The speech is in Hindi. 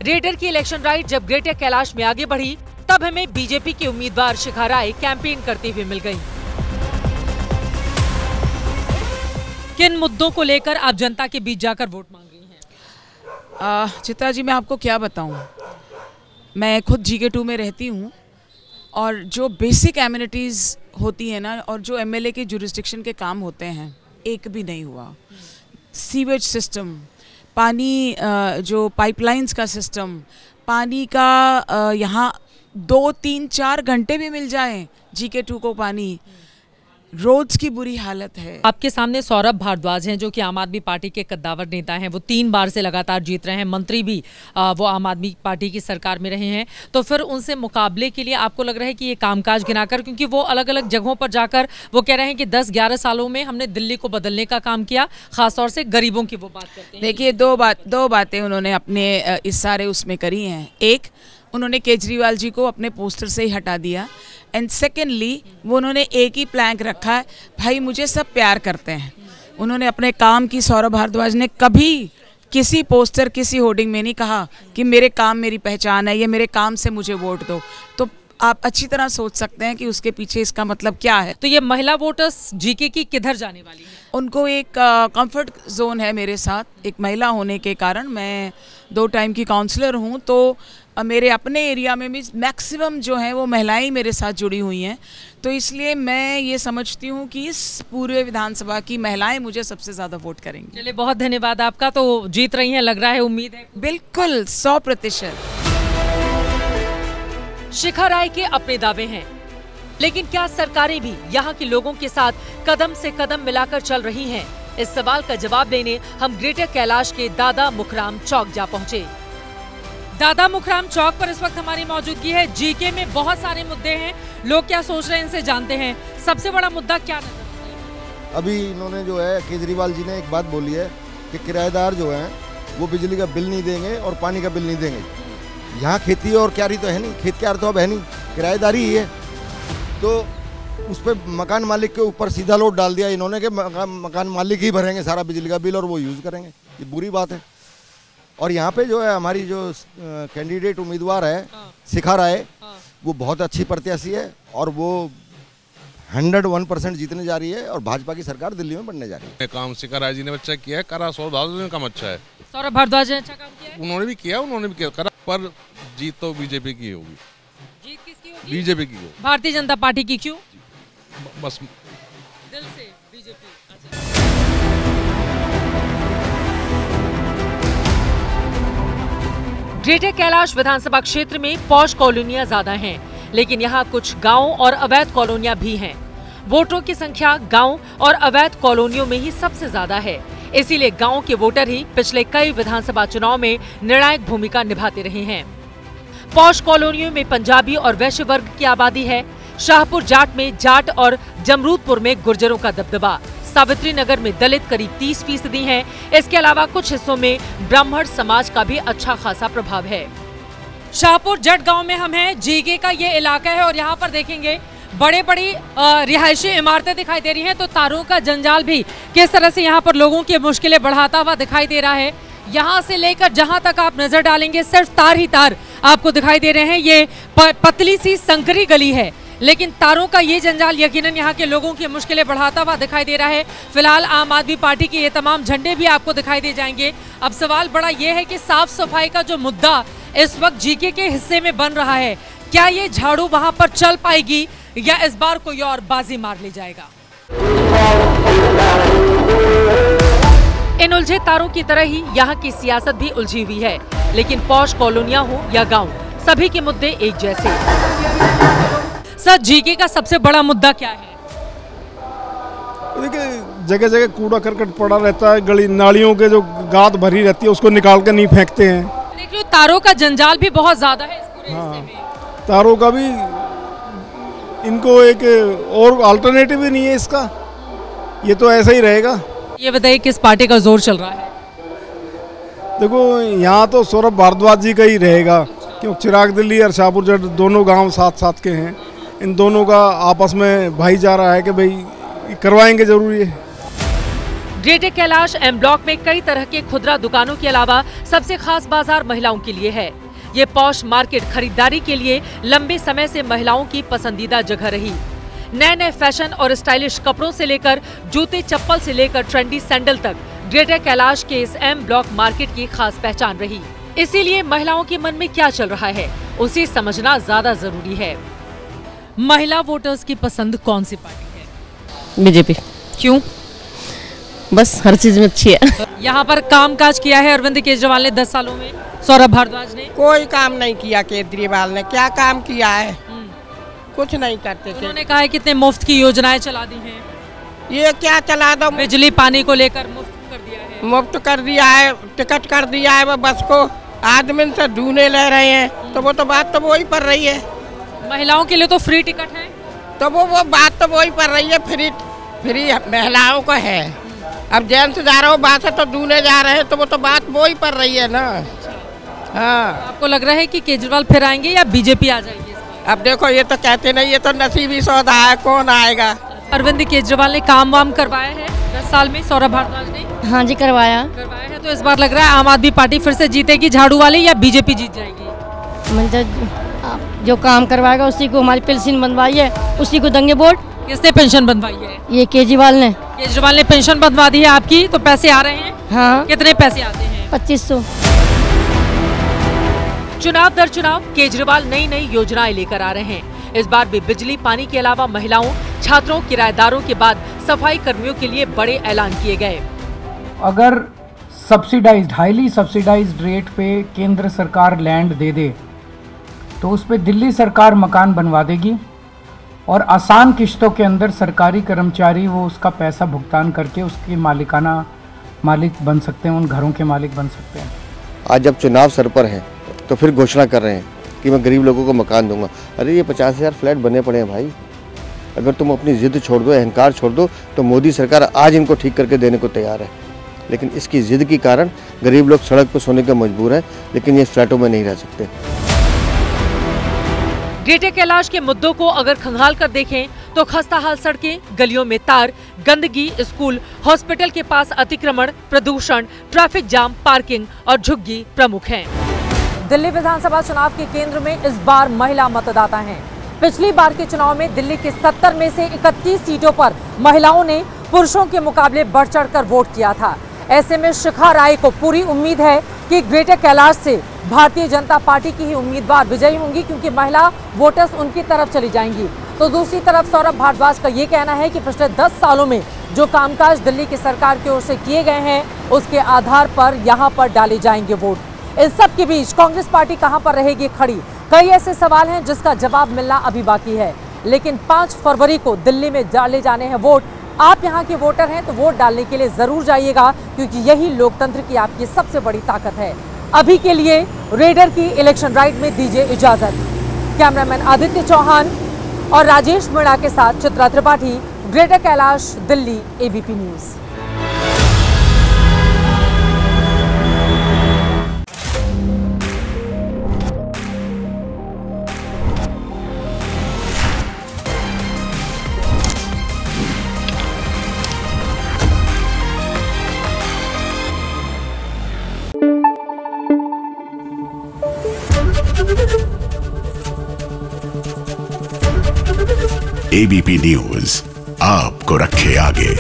रेडर की इलेक्शन राइड जब ग्रेटर कैलाश में आगे बढ़ी, तब हमें बीजेपी की उम्मीदवार शिखा राय कैंपेन करते हुए मिल गई। किन मुद्दों को लेकर आप जनता के बीच जाकर वोट मांग रही हैं? चित्रा जी, मैं आपको क्या बताऊं, मैं खुद GK2 में रहती हूं और जो बेसिक एमिनिटीज़ होती है ना, और जो MLA के जुरिस्डिक्शन के काम होते हैं, एक भी नहीं हुआ। सीवेज सिस्टम, पानी, जो पाइपलाइंस का सिस्टम, पानी का यहाँ 2, 3, 4 घंटे भी मिल जाए GK2 को पानी, रोड्स की बुरी हालत है। आपके सामने सौरभ भारद्वाज हैं, जो कि आम आदमी पार्टी के कद्दावर नेता हैं। वो 3 बार से लगातार जीत रहे हैं, मंत्री भी वो आम आदमी पार्टी की सरकार में रहे हैं। तो फिर उनसे मुकाबले के लिए आपको लग रहा है कि ये कामकाज गिनाकर, क्योंकि वो अलग अलग जगहों पर जाकर वो कह रहे हैं कि 10-11 सालों में हमने दिल्ली को बदलने का काम किया, खासतौर से गरीबों की वो बात करते हैं। देखिए, दो बातें उन्होंने अपने इस सारे उसमें करी हैं। एक, उन्होंने केजरीवाल जी को अपने पोस्टर से ही हटा दिया, एंड सेकेंडली वो उन्होंने एक ही प्लैंक रखा है, भाई मुझे सब प्यार करते हैं। उन्होंने अपने काम की, सौरभ भारद्वाज ने कभी किसी पोस्टर, किसी होर्डिंग में नहीं कहा कि मेरे काम मेरी पहचान है, या मेरे काम से मुझे वोट दो। तो आप अच्छी तरह सोच सकते हैं कि उसके पीछे इसका मतलब क्या है। तो ये महिला वोटर्स GK की किधर जाने वाली है? उनको एक कंफर्ट जोन है मेरे साथ। एक महिला होने के कारण, मैं 2 टाइम की काउंसलर हूँ, तो मेरे अपने एरिया में भी मैक्सिमम जो है वो महिलाएं मेरे साथ जुड़ी हुई हैं। तो इसलिए मैं ये समझती हूँ कि इस पूरे विधानसभा की महिलाएं मुझे सबसे ज़्यादा वोट करेंगी। चलिए, बहुत धन्यवाद आपका। तो जीत रही हैं, लग रहा है, उम्मीद है? बिल्कुल 100%। शिखा राय के अपने दावे हैं, लेकिन क्या सरकारें भी यहाँ के लोगों के साथ कदम से कदम मिलाकर चल रही हैं? इस सवाल का जवाब देने हम ग्रेटर कैलाश के दादा मुखराम चौक जा पहुँचे। दादा मुखराम चौक पर इस वक्त हमारी मौजूदगी है। GK में बहुत सारे मुद्दे हैं, लोग क्या सोच रहे हैं इनसे जानते हैं। सबसे बड़ा मुद्दा क्या नजर आता है? अभी इन्होंने जो है, केजरीवाल जी ने एक बात बोली है कि किराएदार जो हैं वो बिजली का बिल नहीं देंगे और पानी का बिल नहीं देंगे। यहाँ खेती और क्यारी तो है नहीं, खेत क्यार तो अब है नहीं, किराएदारी ही है। तो उस पर मकान मालिक के ऊपर सीधा लोड डाल दिया इन्होंने कि मकान मालिक ही भरेंगे सारा बिजली का बिल और वो यूज़ करेंगे। ये बुरी बात है। और यहाँ पे जो है हमारी जो कैंडिडेट उम्मीदवार है शिखा राय, वो बहुत अच्छी प्रत्याशी है और वो 101% जीतने जा रही है और भाजपा की सरकार दिल्ली में बनने जा रही है। काम शिखा राय जी ने अच्छा किया है, करा। सौरभ भारद्वाज ने काम अच्छा है। सौरभ भारद्वाज ने अच्छा काम किया है? उन्होंने भी किया करा, पर जीत तो बीजेपी की होगी। जीत किसकी होगी? बीजेपी की होगी। भारतीय जनता पार्टी की। क्यों? बस दिल से बीजेपी। ग्रेटर कैलाश विधानसभा क्षेत्र में पॉश कॉलोनियां ज्यादा हैं, लेकिन यहाँ कुछ गांव और अवैध कॉलोनियां भी हैं। वोटरों की संख्या गांव और अवैध कॉलोनियों में ही सबसे ज्यादा है। इसीलिए गांव के वोटर ही पिछले कई विधानसभा चुनाव में निर्णायक भूमिका निभाते रहे हैं। पॉश कॉलोनियों में पंजाबी और वैश्य वर्ग की आबादी है। शाहपुर जाट में जाट और जमरूदपुर में गुर्जरों का दबदबा। सावित्री नगर में दलित करीब 30% हैं। इसके अलावा कुछ हिस्सों में ब्राह्मण समाज का भी अच्छा खासा प्रभाव है। शाहपुर जट गांव में हम हैं। GK का ये इलाका है और यहाँ पर देखेंगे बड़े बड़ी रिहायशी इमारतें दिखाई दे रही हैं। तो तारों का जंजाल भी किस तरह से यहाँ पर लोगों की मुश्किलें बढ़ाता हुआ दिखाई दे रहा है। यहाँ से लेकर जहाँ तक आप नजर डालेंगे सिर्फ तार ही तार आपको दिखाई दे रहे हैं। ये पतली सी संकरी गली है, लेकिन तारों का ये जंजाल यकीनन यहाँ के लोगों की मुश्किलें बढ़ाता हुआ दिखाई दे रहा है। फिलहाल आम आदमी पार्टी के ये तमाम झंडे भी आपको दिखाई दे जाएंगे। अब सवाल बड़ा ये है कि साफ सफाई का जो मुद्दा इस वक्त GK के हिस्से में बन रहा है, क्या ये झाड़ू वहां पर चल पाएगी या इस बार कोई और बाजी मार ले जाएगा? इन उलझे तारों की तरह ही यहाँ की सियासत भी उलझी हुई है, लेकिन पॉश कॉलोनियां हो या गाँव, सभी के मुद्दे एक जैसे। सर, GK का सबसे बड़ा मुद्दा क्या है? देखिए, जगह जगह कूड़ा करकट पड़ा रहता है, गली नालियों के जो गाद भरी रहती है उसको निकाल कर नहीं फेंकते हैं। देख लो, तारों का जंजाल भी बहुत ज्यादा है इस पूरे हिस्से में। तारों का भी, इनको एक और अल्टरनेटिव ही नहीं है इसका, ये तो ऐसा ही रहेगा। ये बताइए किस पार्टी का जोर चल रहा है? देखो, यहाँ तो सौरभ भारद्वाज जी का ही रहेगा, क्योंकि चिराग दिल्ली और शाहपुर जट दोनों गांव साथ साथ के हैं। इन दोनों का आपस में भाईचारा है कि भाई करवाएंगे जरूरी है। ग्रेटर कैलाश एम ब्लॉक में कई तरह के खुदरा दुकानों के अलावा सबसे खास बाजार महिलाओं के लिए है। ये पॉश मार्केट खरीदारी के लिए लंबे समय से महिलाओं की पसंदीदा जगह रही। नए नए फैशन और स्टाइलिश कपड़ों से लेकर जूते चप्पल से लेकर ट्रेंडी सैंडल तक ग्रेटर कैलाश के इस एम ब्लॉक मार्केट की खास पहचान रही। इसीलिए महिलाओं के मन में क्या चल रहा है उसे समझना ज्यादा जरूरी है। महिला वोटर्स की पसंद कौन सी पार्टी है? बीजेपी। क्यों? बस हर चीज में अच्छी है। यहाँ पर कामकाज किया है अरविंद केजरीवाल ने 10 सालों में, सौरभ भारद्वाज ने कोई काम नहीं किया। केजरीवाल ने क्या काम किया है? कुछ नहीं करते थे। उन्होंने कहा है कितने मुफ्त की योजनाएं चला दी हैं। ये क्या चला दो? बिजली पानी को लेकर मुफ्त कर दिया है। मुफ्त कर दिया है, टिकट कर दिया है, वो बस को आदमी से ढूंढे ले रहे हैं। तो वो तो बात तो वही पड़ रही है। महिलाओं के लिए तो फ्री टिकट है, तो वो बात तो वही पड़ रही है। फ्री महिलाओं को है। अब जेंट्स जा रहे हो बात है तो ढूंढे जा रहे हैं, तो वो तो बात वही पड़ रही है ना। हाँ, आपको लग रहा है कि केजरीवाल फिर आएंगे या बीजेपी आ जाएगी? अब देखो ये तो कहते नहीं, ये तो नसीबी सौदा है, कौन आएगा। अरविंद केजरीवाल ने काम वाम करवाया है 10 साल में, सौरभ भारद्वाज ने। हाँ जी, करवाया है। तो इस बार लग रहा है आम आदमी पार्टी फिर से जीतेगी झाड़ू वाले, या बीजेपी जीत जाएगी? मतलब जो काम करवाएगा उसी को, हमारी पेंशन बनवाई है उसी को देंगे वोट। किसने पेंशन बनवाई है? ये केजरीवाल ने। केजरीवाल ने पेंशन बनवा दी है आपकी, तो पैसे आ रहे हैं? हाँ। कितने पैसे आते हैं? 2500। चुनाव दर चुनाव केजरीवाल नई नई योजनाएं लेकर आ रहे हैं। इस बार भी बिजली पानी के अलावा महिलाओं, छात्रों, किराएदारों के बाद सफाई कर्मियों के लिए बड़े ऐलान किए गए। अगर सब्सिडाइज्ड, हाईली सब्सिडाइज्ड रेट पे केंद्र सरकार लैंड दे दे तो उस पे दिल्ली सरकार मकान बनवा देगी और आसान किश्तों के अंदर सरकारी कर्मचारी वो उसका पैसा भुगतान करके उसकी मालिक बन सकते हैं, उन घरों के मालिक बन सकते हैं। आज जब चुनाव सर पर है तो फिर घोषणा कर रहे हैं कि मैं गरीब लोगों को मकान दूंगा। अरे ये 50,000 फ्लैट बने पड़े हैं भाई। अगर तुम अपनी जिद छोड़ दो, अहंकार छोड़ दो, तो मोदी सरकार आज इनको ठीक करके देने को तैयार है। लेकिन इसकी जिद के कारण गरीब लोग सड़क पर सोने के मजबूर हैं, लेकिन ये फ्लैटों में नहीं रह सकते। ग्रेटर कैलाश के मुद्दों को अगर खंगाल कर देखें तो खस्ताहाल सड़कें, गलियों में तार, गंदगी, स्कूल, हॉस्पिटल के पास अतिक्रमण, प्रदूषण, ट्रैफिक जाम, पार्किंग और झुग्गी प्रमुख हैं। दिल्ली विधानसभा चुनाव के केंद्र में इस बार महिला मतदाता हैं। पिछली बार के चुनाव में दिल्ली के 70 में से 31 सीटों पर महिलाओं ने पुरुषों के मुकाबले बढ़ चढ़कर वोट किया था। ऐसे में शिखा राय को पूरी उम्मीद है कि ग्रेटर कैलाश से भारतीय जनता पार्टी की ही उम्मीदवार विजयी होंगी, क्योंकि महिला वोटर्स उनकी तरफ चली जाएंगी। तो दूसरी तरफ सौरभ भारद्वाज का ये कहना है कि पिछले 10 सालों में जो कामकाज दिल्ली की सरकार की ओर से किए गए हैं उसके आधार पर यहाँ पर डाले जाएंगे वोट। इस सब के बीच कांग्रेस पार्टी कहां पर रहेगी खड़ी? कई ऐसे सवाल हैं जिसका जवाब मिलना अभी बाकी है। लेकिन 5 फरवरी को दिल्ली में डाले जाने हैं वोट। आप यहां के वोटर हैं तो वोट डालने के लिए जरूर जाइएगा, क्योंकि यही लोकतंत्र की आपकी सबसे बड़ी ताकत है। अभी के लिए रेडर की इलेक्शन राइड में दीजिए इजाजत। कैमरामैन आदित्य चौहान और राजेश मीणा के साथ Chitra Tripathi, greater Kailash, Delhi, ABP news. ABP news आपको रखे आगे।